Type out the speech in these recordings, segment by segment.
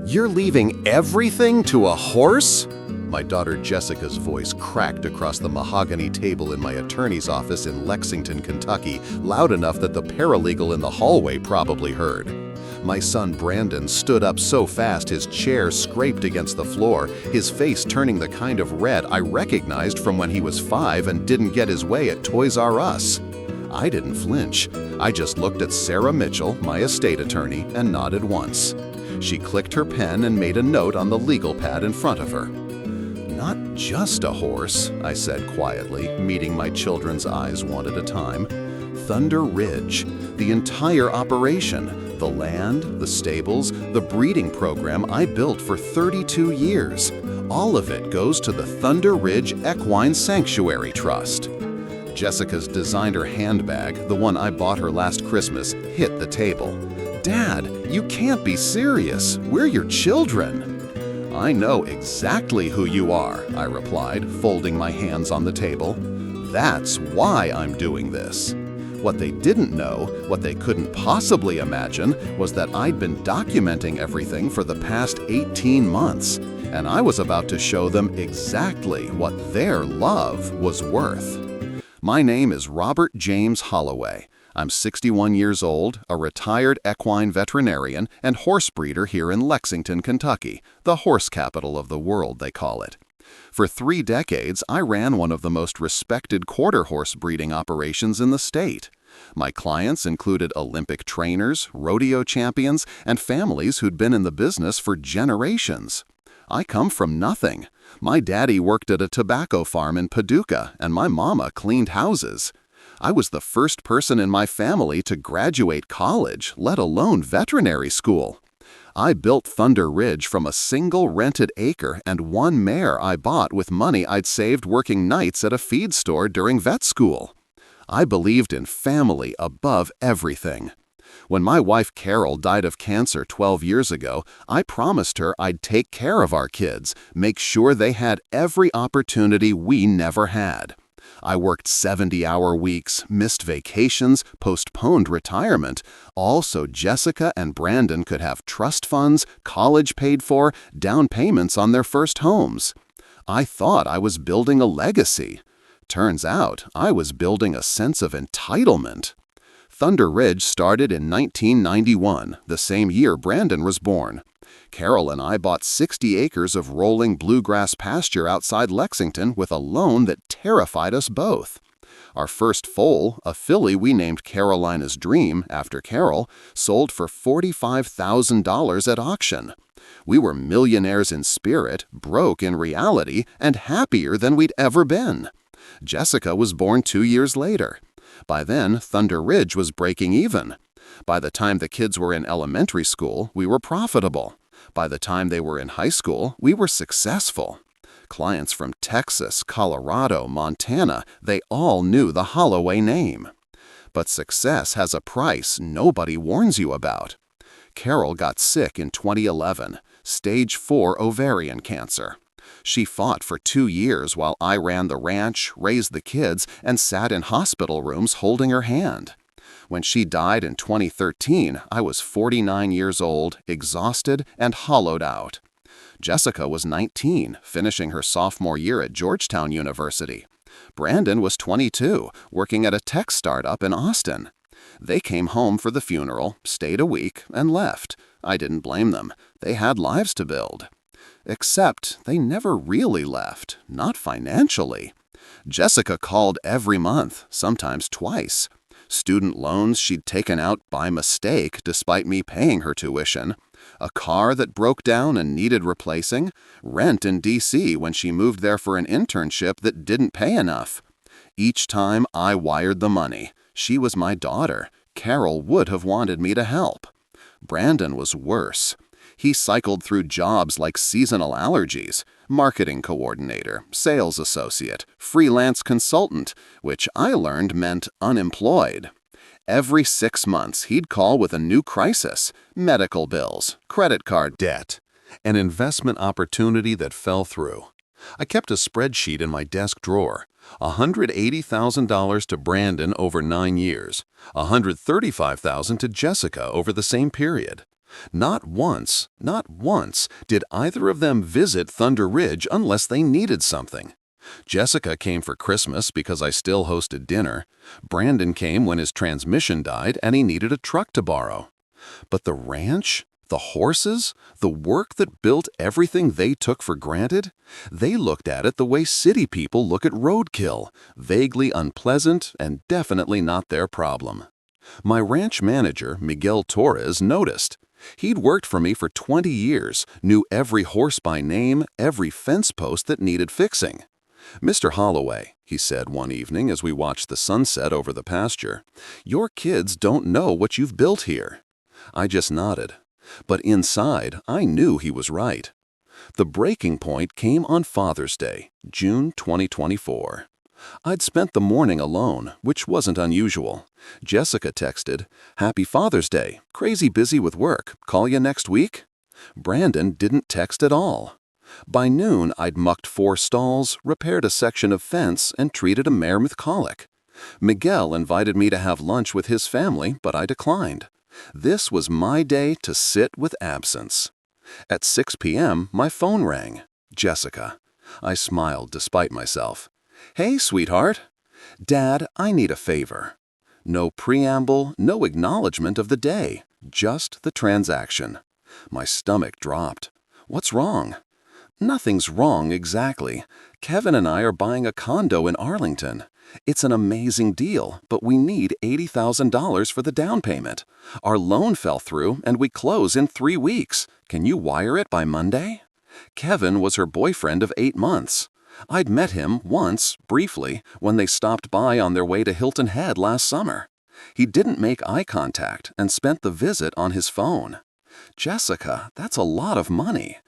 You're leaving everything to a horse? My daughter Jessica's voice cracked across the mahogany table in my attorney's office in Lexington, Kentucky, loud enough that the paralegal in the hallway probably heard. My son Brandon stood up so fast his chair scraped against the floor, his face turning the kind of red I recognized from when he was 5 and didn't get his way at Toys R Us. I didn't flinch. I just looked at Sarah Mitchell, my estate attorney, and nodded once. She clicked her pen and made a note on the legal pad in front of her. "Not just a horse," I said quietly, meeting my children's eyes one at a time. "Thunder Ridge, the entire operation, the land, the stables, the breeding program I built for 32 years. All of it goes to the Thunder Ridge Equine Sanctuary Trust." Jessica's designer handbag, the one I bought her last Christmas, hit the table. "Dad, you can't be serious. We're your children." "I know exactly who you are," I replied, folding my hands on the table. "That's why I'm doing this." What they didn't know, what they couldn't possibly imagine, was that I'd been documenting everything for the past 18 months, and I was about to show them exactly what their love was worth. My name is Robert James Holloway. I'm 61 years old, a retired equine veterinarian and horse breeder here in Lexington, Kentucky, the horse capital of the world, they call it. For 3 decades, I ran one of the most respected quarter horse breeding operations in the state. My clients included Olympic trainers, rodeo champions, and families who'd been in the business for generations. I come from nothing. My daddy worked at a tobacco farm in Paducah, and my mama cleaned houses. I was the first person in my family to graduate college, let alone veterinary school. I built Thunder Ridge from a single rented acre and 1 mare I bought with money I'd saved working nights at a feed store during vet school. I believed in family above everything. When my wife Carol died of cancer 12 years ago, I promised her I'd take care of our kids, make sure they had every opportunity we never had. I worked 70-hour weeks, missed vacations, postponed retirement, all so Jessica and Brandon could have trust funds, college paid for, down payments on their first homes. I thought I was building a legacy. Turns out I was building a sense of entitlement. Thunder Ridge started in 1991, the same year Brandon was born. Carol and I bought 60 acres of rolling bluegrass pasture outside Lexington with a loan that terrified us both. Our first foal, a filly we named Carolina's Dream after Carol, sold for $45,000 at auction. We were millionaires in spirit, broke in reality, and happier than we'd ever been. Jessica was born 2 years later. By then, Thunder Ridge was breaking even. By the time the kids were in elementary school, we were profitable. By the time they were in high school, we were successful. Clients from Texas, Colorado, Montana, they all knew the Holloway name. But success has a price nobody warns you about. Carol got sick in 2011, stage 4 ovarian cancer. She fought for 2 years while I ran the ranch, raised the kids, and sat in hospital rooms holding her hand. When she died in 2013, I was 49 years old, exhausted, and hollowed out. Jessica was 19, finishing her sophomore year at Georgetown University. Brandon was 22, working at a tech startup in Austin. They came home for the funeral, stayed a week, and left. I didn't blame them. They had lives to build. Except they never really left, not financially. Jessica called every month, sometimes twice. Student loans she'd taken out by mistake despite me paying her tuition. A car that broke down and needed replacing. Rent in D.C. when she moved there for an internship that didn't pay enough. Each time I wired the money. She was my daughter. Carol would have wanted me to help. Brandon was worse. He cycled through jobs like seasonal allergies, marketing coordinator, sales associate, freelance consultant, which I learned meant unemployed. Every 6 months, he'd call with a new crisis: medical bills, credit card debt, an investment opportunity that fell through. I kept a spreadsheet in my desk drawer. $180,000 to Brandon over 9 years, $135,000 to Jessica over the same period. Not once did either of them visit Thunder Ridge unless they needed something. Jessica came for Christmas because I still hosted dinner. Brandon came when his transmission died and he needed a truck to borrow. But the ranch, the horses, the work that built everything they took for granted, they looked at it the way city people look at roadkill, vaguely unpleasant and definitely not their problem. My ranch manager, Miguel Torres, noticed. He'd worked for me for 20 years, knew every horse by name, every fence post that needed fixing. "Mr. Holloway," he said one evening as we watched the sunset over the pasture, "your kids don't know what you've built here." I just nodded. But inside, I knew he was right. The breaking point came on Father's Day, June 2024. I'd spent the morning alone, which wasn't unusual. Jessica texted, "Happy Father's Day. Crazy busy with work. Call you next week?" Brandon didn't text at all. By noon, I'd mucked 4 stalls, repaired a section of fence, and treated a mare with colic. Miguel invited me to have lunch with his family, but I declined. This was my day to sit with absence. At 6 p.m., my phone rang. Jessica. I smiled despite myself. "Hey, sweetheart." "Dad, I need a favor." No preamble, no acknowledgement of the day, just the transaction. My stomach dropped. "What's wrong?" "Nothing's wrong exactly. Kevin and I are buying a condo in Arlington. It's an amazing deal, but we need $80,000 for the down payment. Our loan fell through and we close in 3 weeks. Can you wire it by Monday?" Kevin was her boyfriend of 8 months. I'd met him once, briefly, when they stopped by on their way to Hilton Head last summer. He didn't make eye contact and spent the visit on his phone. "Jessica, that's a lot of money."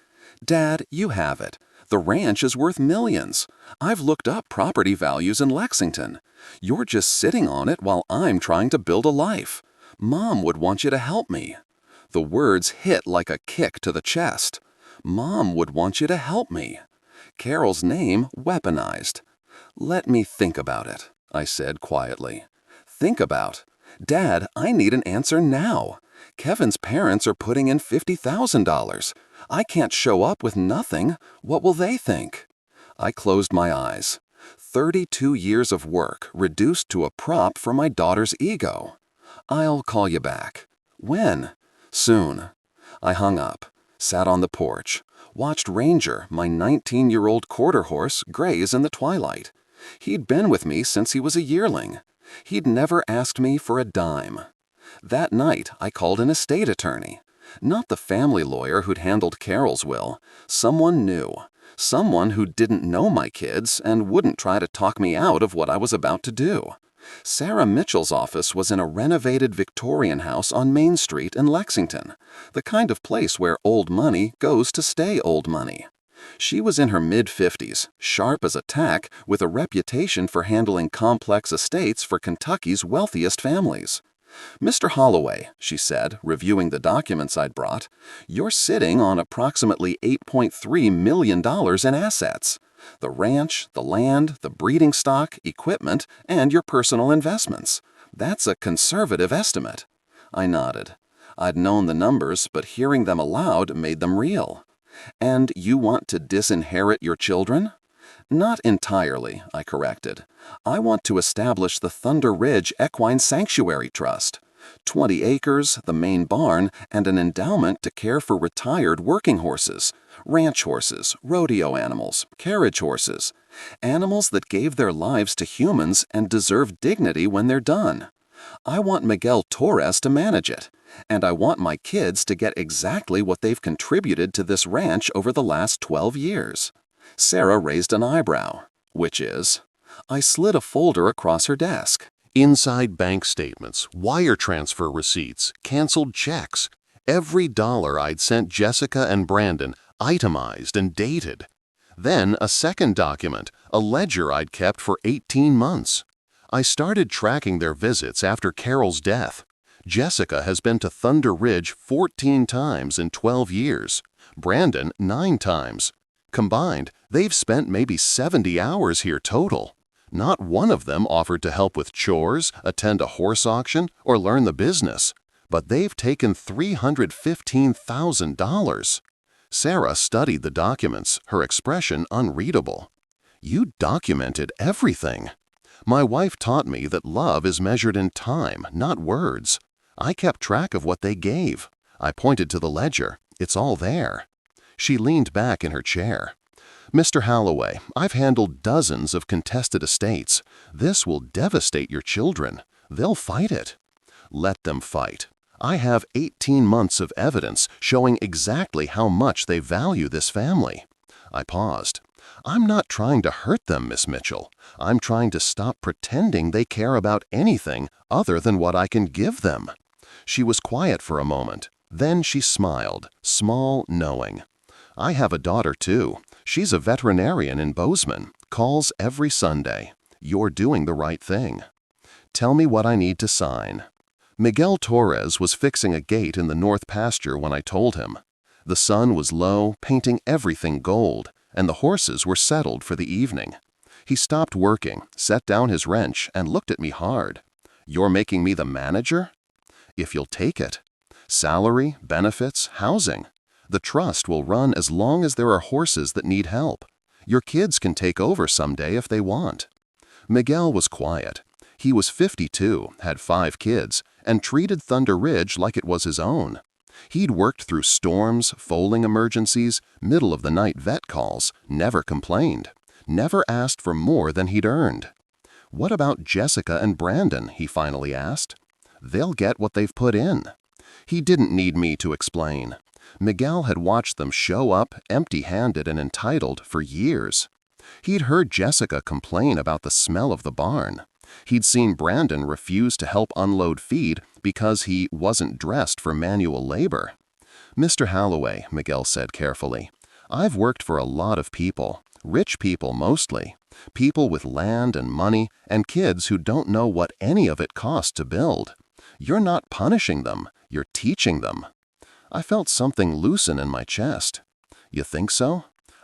"Dad, you have it. The ranch is worth millions. I've looked up property values in Lexington. You're just sitting on it while I'm trying to build a life. Mom would want you to help me." The words hit like a kick to the chest. Mom would want you to help me. Carol's name weaponized. "Let me think about it," I said quietly. "Think about? Dad, I need an answer now. Kevin's parents are putting in $50,000. I can't show up with nothing. What will they think?" I closed my eyes. 32 years of work reduced to a prop for my daughter's ego. "I'll call you back." "When?" "Soon." I hung up, sat on the porch, watched Ranger, my 19-year-old quarter horse, graze in the twilight. He'd been with me since he was a yearling. He'd never asked me for a dime. That night, I called an estate attorney. Not the family lawyer who'd handled Carol's will. Someone new. Someone who didn't know my kids and wouldn't try to talk me out of what I was about to do. Sarah Mitchell's office was in a renovated Victorian house on Main Street in Lexington, the kind of place where old money goes to stay old money. She was in her mid-50s, sharp as a tack, with a reputation for handling complex estates for Kentucky's wealthiest families. "Mr. Holloway," she said, reviewing the documents I'd brought, "you're sitting on approximately $8.3 million in assets. The ranch, the land, the breeding stock, equipment, and your personal investments. That's a conservative estimate." I nodded. I'd known the numbers, but hearing them aloud made them real. "And you want to disinherit your children?" "Not entirely," I corrected. "I want to establish the Thunder Ridge Equine Sanctuary Trust. 20 acres, the main barn, and an endowment to care for retired working horses, ranch horses, rodeo animals, carriage horses, animals that gave their lives to humans and deserve dignity when they're done. I want Miguel Torres to manage it, and I want my kids to get exactly what they've contributed to this ranch over the last 12 years. Sarah raised an eyebrow. "Which is?" I slid a folder across her desk. Inside bank statements, wire transfer receipts, canceled checks. Every dollar I'd sent Jessica and Brandon, itemized and dated. Then a second document, a ledger I'd kept for 18 months. I started tracking their visits after Carol's death. Jessica has been to Thunder Ridge 14 times in 12 years. Brandon 9 times. Combined, they've spent maybe 70 hours here total. Not one of them offered to help with chores, attend a horse auction, or learn the business. But they've taken $315,000. Sarah studied the documents, her expression unreadable. You documented everything. My wife taught me that love is measured in time, not words. I kept track of what they gave. I pointed to the ledger. It's all there. She leaned back in her chair. Mr. Holloway, I've handled dozens of contested estates. This will devastate your children. They'll fight it. Let them fight. I have 18 months of evidence showing exactly how much they value this family. I paused. I'm not trying to hurt them, Miss Mitchell. I'm trying to stop pretending they care about anything other than what I can give them. She was quiet for a moment. Then she smiled, small, knowing. I have a daughter, too. She's a veterinarian in Bozeman. Calls every Sunday. You're doing the right thing. Tell me what I need to sign. Miguel Torres was fixing a gate in the north pasture when I told him. The sun was low, painting everything gold, and the horses were settled for the evening. He stopped working, set down his wrench, and looked at me hard. You're making me the manager? If you'll take it. Salary, benefits, housing. The trust will run as long as there are horses that need help. Your kids can take over someday if they want. Miguel was quiet. He was 52, had 5 kids, and treated Thunder Ridge like it was his own. He'd worked through storms, foaling emergencies, middle-of-the-night vet calls, never complained, never asked for more than he'd earned. What about Jessica and Brandon, he finally asked. They'll get what they've put in. He didn't need me to explain. Miguel had watched them show up, empty-handed and entitled, for years. He'd heard Jessica complain about the smell of the barn. He'd seen Brandon refuse to help unload feed because he wasn't dressed for manual labor. Mr. Holloway, Miguel said carefully, I've worked for a lot of people, rich people mostly, people with land and money and kids who don't know what any of it cost to build. You're not punishing them, you're teaching them. I felt something loosen in my chest. You think so?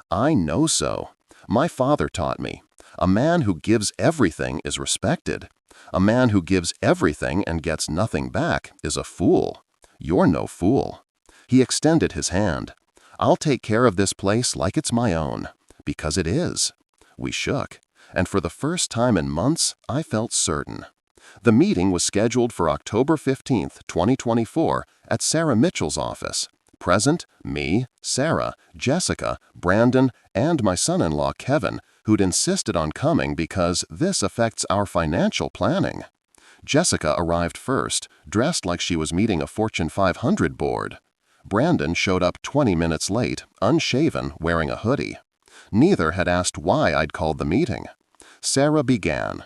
I know so. My father taught me. A man who gives everything is respected. A man who gives everything and gets nothing back is a fool. You're no fool. He extended his hand. I'll take care of this place like it's my own, because it is. We shook, and for the first time in months, I felt certain. The meeting was scheduled for October 15th, 2024, at Sarah Mitchell's office. Present, me, Sarah, Jessica, Brandon, and my son-in-law Kevin, who'd insisted on coming because this affects our financial planning. Jessica arrived first, dressed like she was meeting a Fortune 500 board. Brandon showed up 20 minutes late, unshaven, wearing a hoodie. Neither had asked why I'd called the meeting. Sarah began.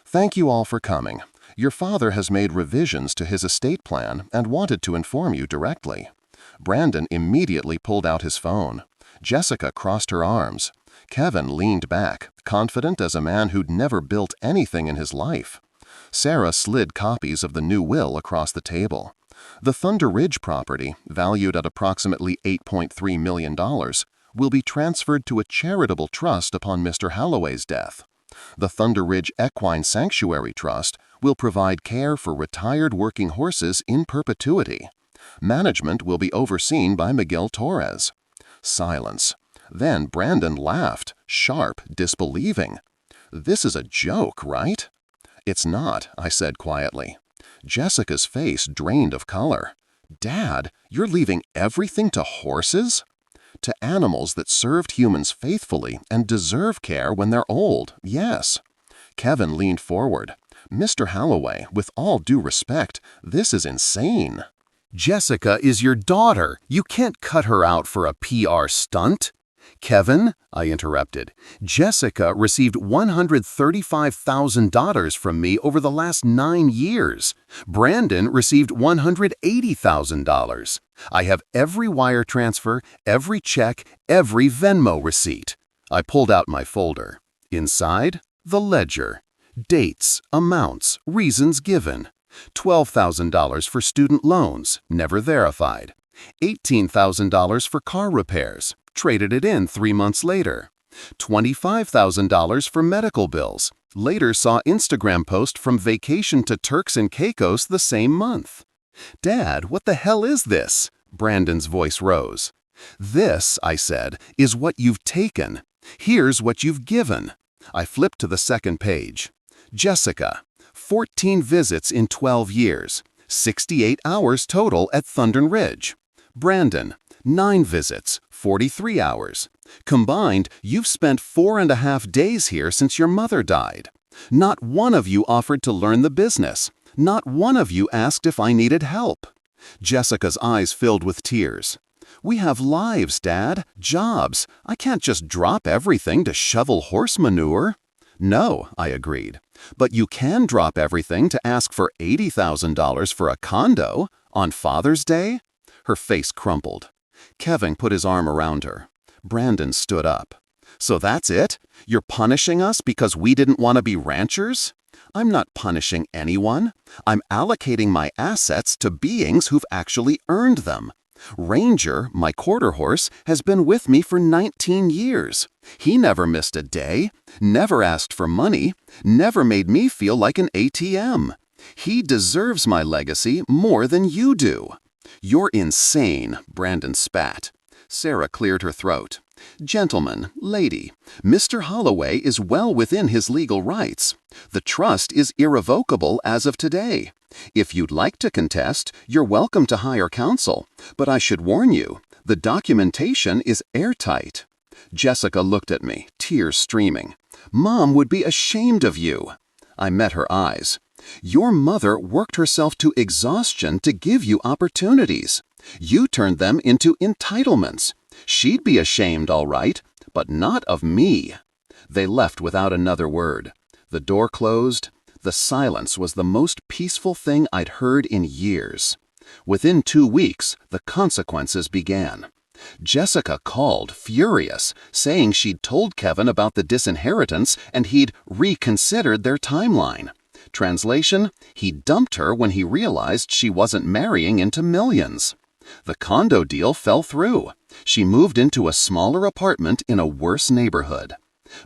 Thank you all for coming. Your father has made revisions to his estate plan and wanted to inform you directly. Brandon immediately pulled out his phone. Jessica crossed her arms. Kevin leaned back, confident as a man who'd never built anything in his life. Sarah slid copies of the new will across the table. The Thunder Ridge property, valued at approximately $8.3 million, will be transferred to a charitable trust upon Mr. Holloway's death. The Thunder Ridge Equine Sanctuary Trust will provide care for retired working horses in perpetuity. Management will be overseen by Miguel Torres. Silence. Then Brandon laughed, sharp, disbelieving. This is a joke, right? It's not, I said quietly. Jessica's face drained of color. Dad, you're leaving everything to horses? To animals that served humans faithfully and deserve care when they're old, yes. Kevin leaned forward. Mr. Holloway, with all due respect, this is insane. Jessica is your daughter. You can't cut her out for a PR stunt. Kevin, I interrupted, Jessica received $135,000 from me over the last 9 years. Brandon received $180,000. I have every wire transfer, every check, every Venmo receipt. I pulled out my folder. Inside, the ledger. Dates, amounts, reasons given. $12,000 for student loans, never verified. $18,000 for car repairs. Traded it in 3 months later. $25,000 for medical bills. Later saw Instagram post from vacation to Turks and Caicos the same month. "Dad, what the hell is this?" Brandon's voice rose. "This," I said, "is what you've taken. Here's what you've given." I flipped to the second page. Jessica, 14 visits in 12 years, 68 hours total at Thunder Ridge. Brandon, 9 visits, 43 hours. Combined, you've spent 4.5 days here since your mother died. Not one of you offered to learn the business. Not one of you asked if I needed help." Jessica's eyes filled with tears. "We have lives, Dad, jobs. I can't just drop everything to shovel horse manure." "No," I agreed. "But you can drop everything to ask for $80,000 for a condo on Father's Day?" Her face crumpled. Kevin put his arm around her. Brandon stood up. "So that's it? You're punishing us because we didn't want to be ranchers?" "I'm not punishing anyone. I'm allocating my assets to beings who've actually earned them. Ranger, my quarter horse, has been with me for 19 years. He never missed a day, never asked for money, never made me feel like an ATM. He deserves my legacy more than you do." "You're insane," Brandon spat. Sarah cleared her throat. "Gentlemen, lady, Mr. Holloway is well within his legal rights. The trust is irrevocable as of today. If you'd like to contest, you're welcome to hire counsel, but I should warn you, the documentation is airtight." Jessica looked at me, tears streaming. "Mom would be ashamed of you." I met her eyes. "Your mother worked herself to exhaustion to give you opportunities. You turned them into entitlements. She'd be ashamed, all right, but not of me." They left without another word. The door closed. The silence was the most peaceful thing I'd heard in years. Within 2 weeks, the consequences began. Jessica called, furious, saying she'd told Kevin about the disinheritance and he'd reconsidered their timeline. Translation, he dumped her when he realized she wasn't marrying into millions. The condo deal fell through. She moved into a smaller apartment in a worse neighborhood.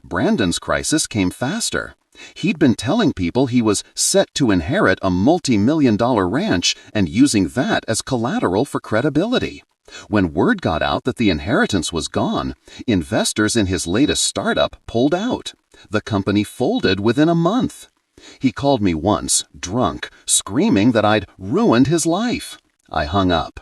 Brandon's crisis came faster. He'd been telling people he was set to inherit a multi-million-dollar ranch and using that as collateral for credibility. When word got out that the inheritance was gone, investors in his latest startup pulled out. The company folded within a month. He called me once, drunk, screaming that I'd ruined his life. I hung up.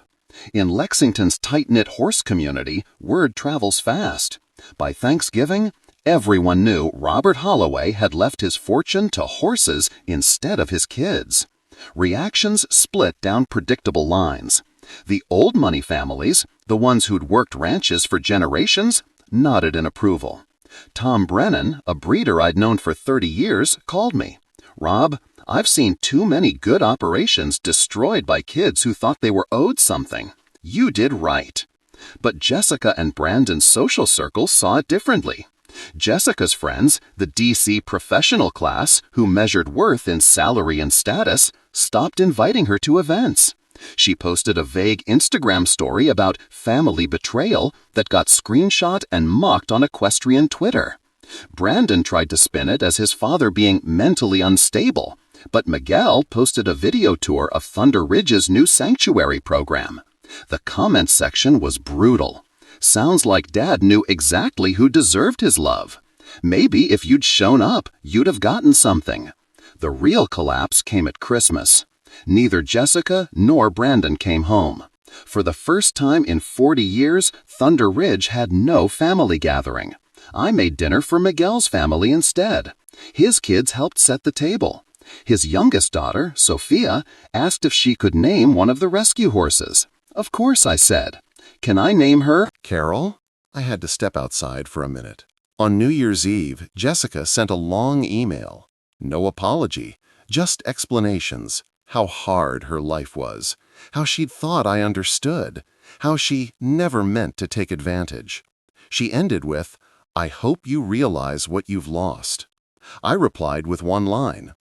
In Lexington's tight-knit horse community, word travels fast. By Thanksgiving, everyone knew Robert Holloway had left his fortune to horses instead of his kids. Reactions split down predictable lines. The old money families, the ones who'd worked ranches for generations, nodded in approval. Tom Brennan, a breeder I'd known for 30 years, called me. "Rob, I've seen too many good operations destroyed by kids who thought they were owed something. You did right." But Jessica and Brandon's social circles saw it differently. Jessica's friends, the DC professional class, who measured worth in salary and status, stopped inviting her to events. She posted a vague Instagram story about family betrayal that got screenshot and mocked on equestrian Twitter. Brandon tried to spin it as his father being mentally unstable, but Miguel posted a video tour of Thunder Ridge's new sanctuary program. The comment section was brutal. "Sounds like Dad knew exactly who deserved his love. Maybe if you'd shown up, you'd have gotten something." The real collapse came at Christmas. Neither Jessica nor Brandon came home. For the first time in 40 years, Thunder Ridge had no family gathering. I made dinner for Miguel's family instead. His kids helped set the table. His youngest daughter, Sophia, asked if she could name one of the rescue horses. "Of course," I said. "Can I name her Carol?" I had to step outside for a minute. On New Year's Eve, Jessica sent a long email. No apology, just explanations. How hard her life was. How she'd thought I understood. How she never meant to take advantage. She ended with, "I hope you realize what you've lost." I replied with one line.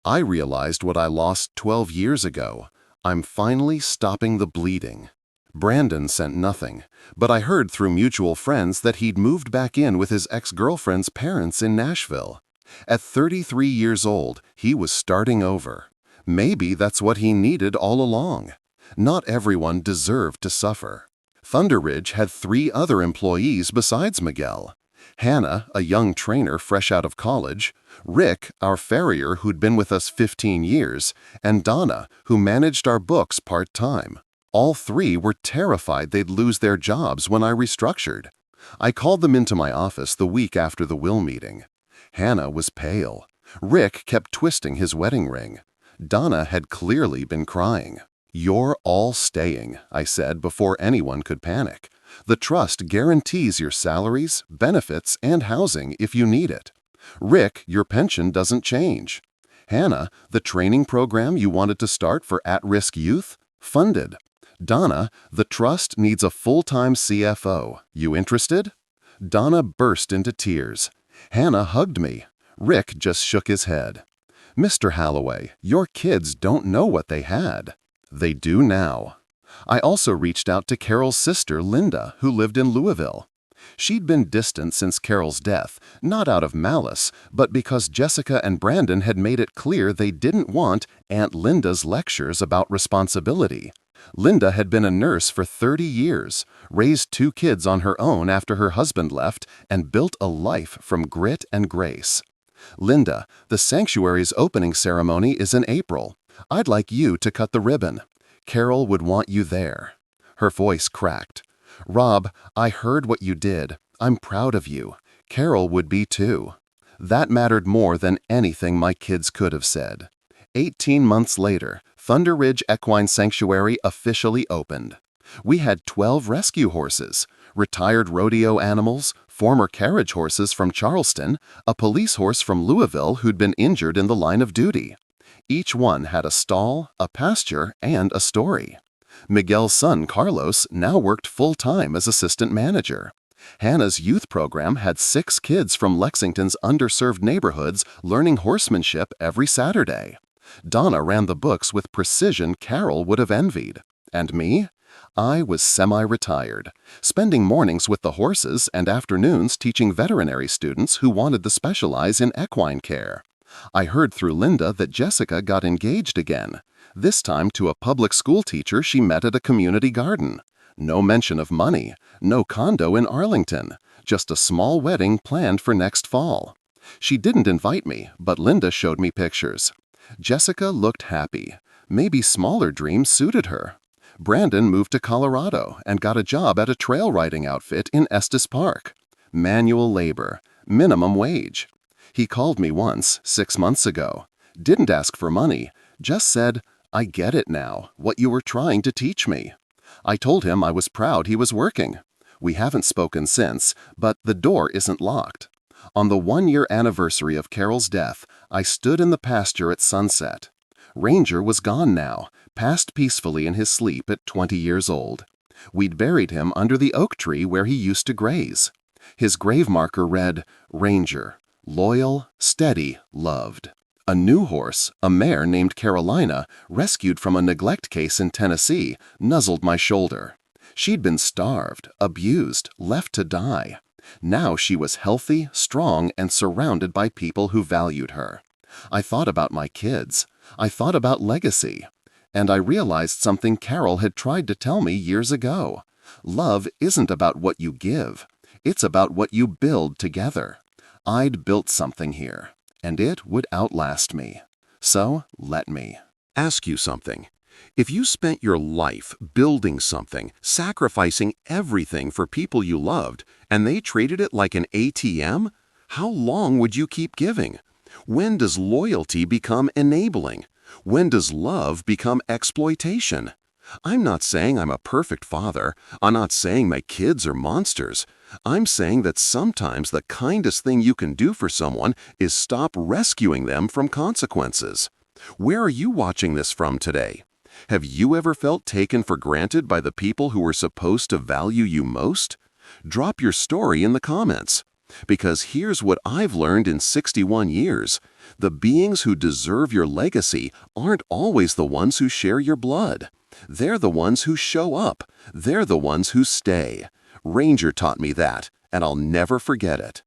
"I realized what I lost 12 years ago. I'm finally stopping the bleeding." Brandon sent nothing, but I heard through mutual friends that he'd moved back in with his ex-girlfriend's parents in Nashville. At 33 years old, he was starting over. Maybe that's what he needed all along. Not everyone deserved to suffer. Thunder Ridge had 3 other employees besides Miguel. Hannah, a young trainer fresh out of college, Rick, our farrier who'd been with us 15 years, and Donna, who managed our books part-time. All 3 were terrified they'd lose their jobs when I restructured. I called them into my office the week after the will meeting. Hannah was pale. Rick kept twisting his wedding ring. Donna had clearly been crying. "You're all staying," I said before anyone could panic. "The trust guarantees your salaries, benefits, and housing if you need it. Rick, your pension doesn't change. Hannah, the training program you wanted to start for at-risk youth? Funded. Donna, the trust needs a full-time CFO. You interested?" Donna burst into tears. Hannah hugged me. Rick just shook his head. "Mr. Halloway, your kids don't know what they had. They do now." I also reached out to Carol's sister, Linda, who lived in Louisville. She'd been distant since Carol's death, not out of malice, but because Jessica and Brandon had made it clear they didn't want Aunt Linda's lectures about responsibility. Linda had been a nurse for 30 years, raised 2 kids on her own after her husband left, and built a life from grit and grace. "Linda, the sanctuary's opening ceremony is in April. I'd like you to cut the ribbon. Carol would want you there." Her voice cracked. "Rob, I heard what you did. I'm proud of you. Carol would be too." That mattered more than anything my kids could have said. 18 months later, Thunder Ridge Equine Sanctuary officially opened. We had 12 rescue horses, retired rodeo animals, former carriage horses from Charleston, a police horse from Louisville who'd been injured in the line of duty. Each one had a stall, a pasture, and a story. Miguel's son, Carlos, now worked full-time as assistant manager. Hannah's youth program had 6 kids from Lexington's underserved neighborhoods learning horsemanship every Saturday. Donna ran the books with precision Carol would have envied. And me? I was semi-retired, spending mornings with the horses and afternoons teaching veterinary students who wanted to specialize in equine care. I heard through Linda that Jessica got engaged again, this time to a public school teacher she met at a community garden. No mention of money, no condo in Arlington, just a small wedding planned for next fall. She didn't invite me, but Linda showed me pictures. Jessica looked happy. Maybe smaller dreams suited her. Brandon moved to Colorado and got a job at a trail riding outfit in Estes Park. Manual labor, minimum wage. He called me once, 6 months ago. Didn't ask for money, just said, "I get it now, what you were trying to teach me." I told him I was proud he was working. We haven't spoken since, but the door isn't locked. On the 1-year anniversary of Carol's death, I stood in the pasture at sunset. Ranger was gone now, passed peacefully in his sleep at 20 years old. We'd buried him under the oak tree where he used to graze. His grave marker read, "Ranger, loyal, steady, loved." A new horse, a mare named Carolina, rescued from a neglect case in Tennessee, nuzzled my shoulder. She'd been starved, abused, left to die. Now she was healthy, strong, and surrounded by people who valued her. I thought about my kids. I thought about legacy. And I realized something Carol had tried to tell me years ago. Love isn't about what you give. It's about what you build together. I'd built something here, and it would outlast me. So let me. Ask you something. If you spent your life building something, sacrificing everything for people you loved, and they traded it like an ATM, how long would you keep giving? When does loyalty become enabling? When does love become exploitation? I'm not saying I'm a perfect father. I'm not saying my kids are monsters. I'm saying that sometimes the kindest thing you can do for someone is stop rescuing them from consequences. Where are you watching this from today? Have you ever felt taken for granted by the people who were supposed to value you most? Drop your story in the comments. Because here's what I've learned in 61 years. The beings who deserve your legacy aren't always the ones who share your blood. They're the ones who show up. They're the ones who stay. Ranger taught me that, and I'll never forget it.